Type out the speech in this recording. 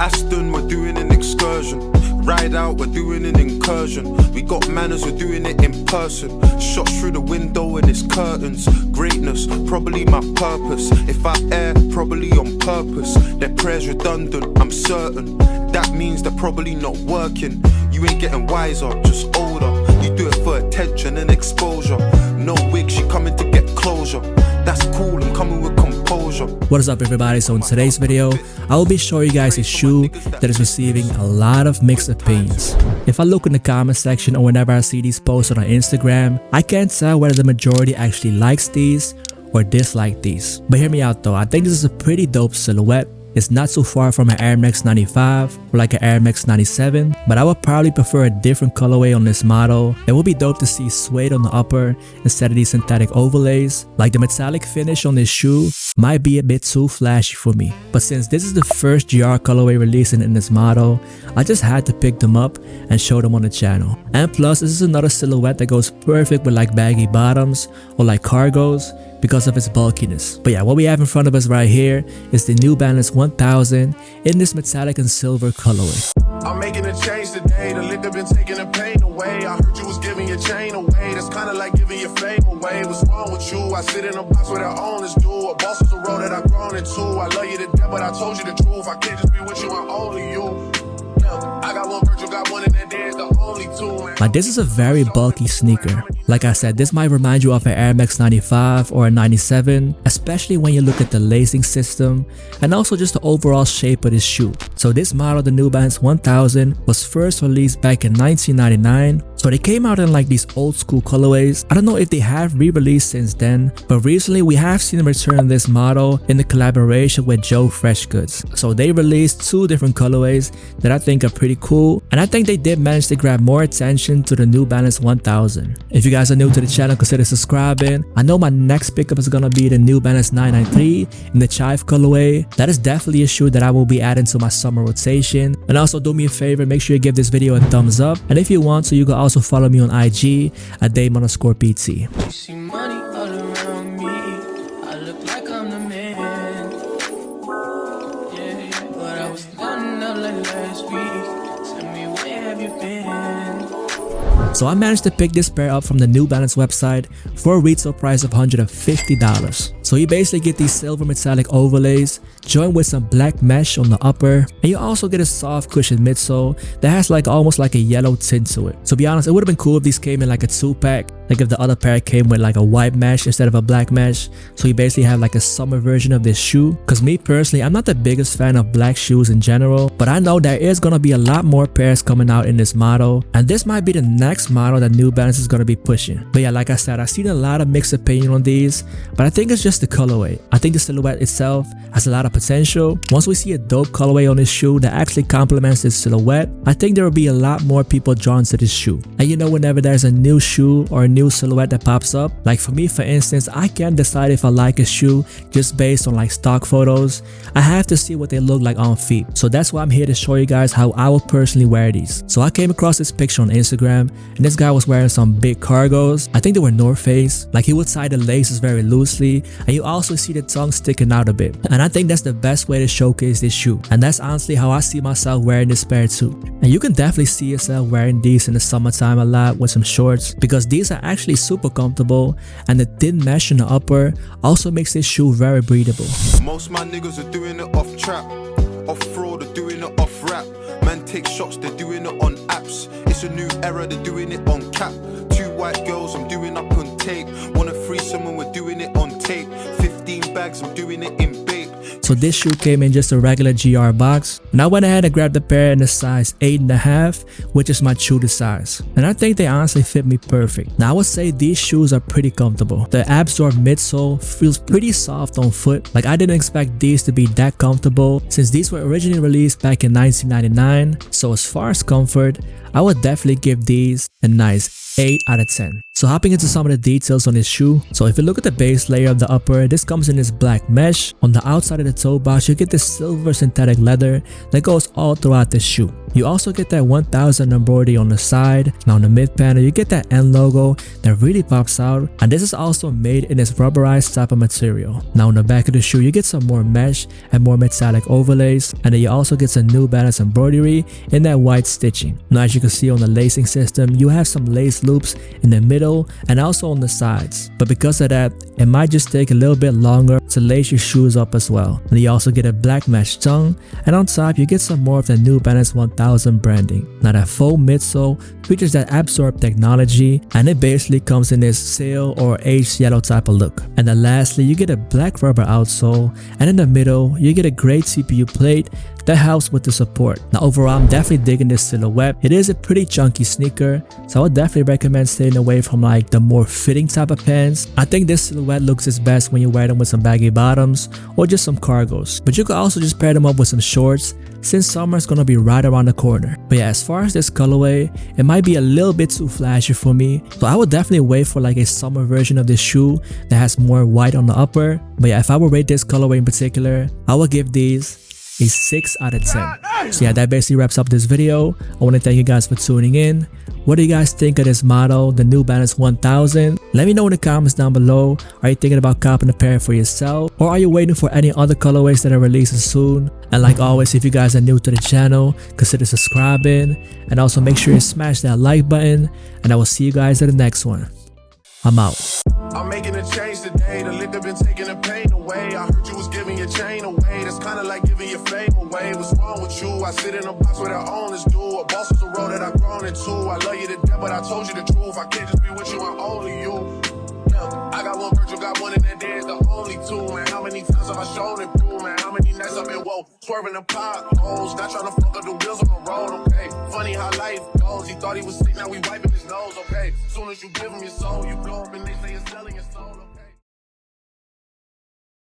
Aston, we're doing an excursion. Ride out, we're doing an incursion. We got manners, we're doing it in person. Shots through the window and it's curtains. Greatness, probably my purpose. If I err, probably on purpose. Their prayers redundant, I'm certain. That means they're probably not working. You ain't getting wiser, just older. You do it for attention and exposure. No wig, she coming to get closure. That's cool, I'm coming with composure. What is up, everybody? So in today's video, I will be showing you guys a shoe that is receiving a lot of mixed opinions. If I look in the comment section or whenever I see these posted on Instagram, I can't tell whether the majority actually likes these or dislike these. But hear me out though, I think this is a pretty dope silhouette. It's not too far from an Air Max 95 or like an Air Max 97, but I would probably prefer a different colorway on this model. It would be dope to see suede on the upper instead of these synthetic overlays. Like the metallic finish on this shoe might be a bit too flashy for me. But since this is the first GR colorway releasing in this model, I just had to pick them up and show them on the channel. And plus, this is another silhouette that goes perfect with like baggy bottoms or like cargos, because of its bulkiness. But yeah, what we have in front of us right here is the New Balance 1000 in this metallic and silver colorway. I'm making a change today. The liquor been taking the pain away. I heard you was giving your chain away. That's kind of like giving your fame away. What's wrong with you? I sit in a box where the owners do. A boss is a road that I've grown into. I love you to death, but I told you the truth. I can't just be with you and only you. I got one Virgil, got one, and that there's the only two. Like, this is a very bulky sneaker. Like I said, this might remind you of an Air Max 95 or a 97, especially when you look at the lacing system and also just the overall shape of this shoe. So this model, the New Balance 1000, was first released back in 1999. So they came out in like these old school colorways. I don't know if they have re-released since then, but recently we have seen them return this model in the collaboration with Joe Freshgoods. So they released two different colorways that I think are pretty cool, and I think they did manage to grab more attention to the New Balance 1000. If you guys are new to the channel, consider subscribing. I know my next pickup is gonna be the New Balance 993 in the Chive colorway. That is definitely a shoe that I will be adding to my summer rotation. And also do me a favor, make sure you give this video a thumbs up, and if you want to, you can also follow me on IG at Dame_PT. See money all around me. I look like I'm the man. Yeah, but I was done up like last week. Tell me, where have you been? So I managed to pick this pair up from the New Balance website for a retail price of $150. So you basically get these silver metallic overlays joined with some black mesh on the upper, and you also get a soft cushion midsole that has like almost like a yellow tint to it. So to be honest, it would have been cool if these came in like a 2-pack, like if the other pair came with like a white mesh instead of a black mesh. So you basically have like a summer version of this shoe. Because me personally, I'm not the biggest fan of black shoes in general, but I know there is gonna be a lot more pairs coming out in this model, and this might be the next model that New Balance is gonna be pushing. But yeah, like I said, I've seen a lot of mixed opinion on these, but I think it's just the colorway. I think the silhouette itself has a lot of potential. Once we see a dope colorway on this shoe that actually complements this silhouette, I think there will be a lot more people drawn to this shoe. And you know, whenever there's a new shoe or a new silhouette that pops up, like for me for instance, I can't decide if I like a shoe just based on like stock photos. I have to see what they look like on feet. So that's why I'm here to show you guys how I will personally wear these. So I came across this picture on Instagram, and this guy was wearing some big cargos. I think they were North Face. Like he would tie the laces very loosely, and you also see the tongue sticking out a bit. And I think that's the best way to showcase this shoe, and that's honestly how I see myself wearing this pair too. And you can definitely see yourself wearing these in the summertime a lot with some shorts, because these are actually super comfortable, and the thin mesh in the upper also makes this shoe very breathable. Most my niggas are doing it off trap, off fraud, they're doing it off rap. Man take shots, they're doing it on apps. It's a new era, they're doing it on cap. 2 white girls, I'm doing up on tape. Wanna free someone, we're doing it on tape. 15 bags, I'm doing it in babe. So this shoe came in just a regular GR box, and I went ahead and grabbed the pair in the size 8.5, which is my true size, and I think they honestly fit me perfect. Now I would say these shoes are pretty comfortable. The absorbed midsole feels pretty soft on foot. Like I didn't expect these to be that comfortable since these were originally released back in 1999. So as far as comfort, I would definitely give these a nice 8 out of 10. So hopping into some of the details on this shoe. So if you look at the base layer of the upper, this comes in this black mesh. On the outside of the toe box, you get this silver synthetic leather that goes all throughout this shoe. You also get that 1000 embroidery on the side. Now on the mid panel, you get that N logo that really pops out, and this is also made in this rubberized type of material. Now on the back of the shoe, you get some more mesh and more metallic overlays, and then you also get some New Balance embroidery in that white stitching. Now as you can see on the lacing system, you have some lace loops in the middle and also on the sides, but because of that, it might just take a little bit longer to lace your shoes up as well. And you also get a black mesh tongue, and on top you get some more of the New Balance 1000 branding. Now that faux midsole features that absorb technology, and it basically comes in this sail or aged yellow type of look. And then lastly, you get a black rubber outsole, and in the middle you get a great CPU plate that helps with the support. Now overall, I'm definitely digging this silhouette. It is a pretty chunky sneaker, so I would definitely recommend staying away from like the more fitting type of pants. I think this silhouette looks its best when you wear them with some baggy bottoms or just some cargos, but you could also just pair them up with some shorts since summer is gonna be right around the corner. But yeah, as far as this colorway, it might be a little bit too flashy for me, so I would definitely wait for like a summer version of this shoe that has more white on the upper. But yeah, if I would rate this colorway in particular, I would give these a 6 out of 10. So yeah, that basically wraps up this video. I want to thank you guys for tuning in. What do you guys think of this model, the New Balance 1000? Let me know in the comments down below. Are you thinking about copping a pair for yourself, or are you waiting for any other colorways that are releasing soon? And like always, if you guys are new to the channel, consider subscribing, and also make sure you smash that like button, and I will see you guys in the next one. I'm out. I'm making a change today. The liquor been taking the pain away. I heard you was giving your chain away. That's kinda like giving your fame away. What's wrong with you? I sit in a box where the owners do. A boss is a road that I've grown into. I love you to death, but I told you the truth. I can't just be with you and only you. Yeah, I got one virtual, got one, and that there's the only two. Man, how many times have I shown it through? Man, how many nights I've been woke, swerving the potholes, not trying to fuck up the wheels on the road. Okay, funny how life goes. He thought he was sick, now we wiping his nose. Okay, soon as you give him your soul, you blow up and they say you're selling your soul.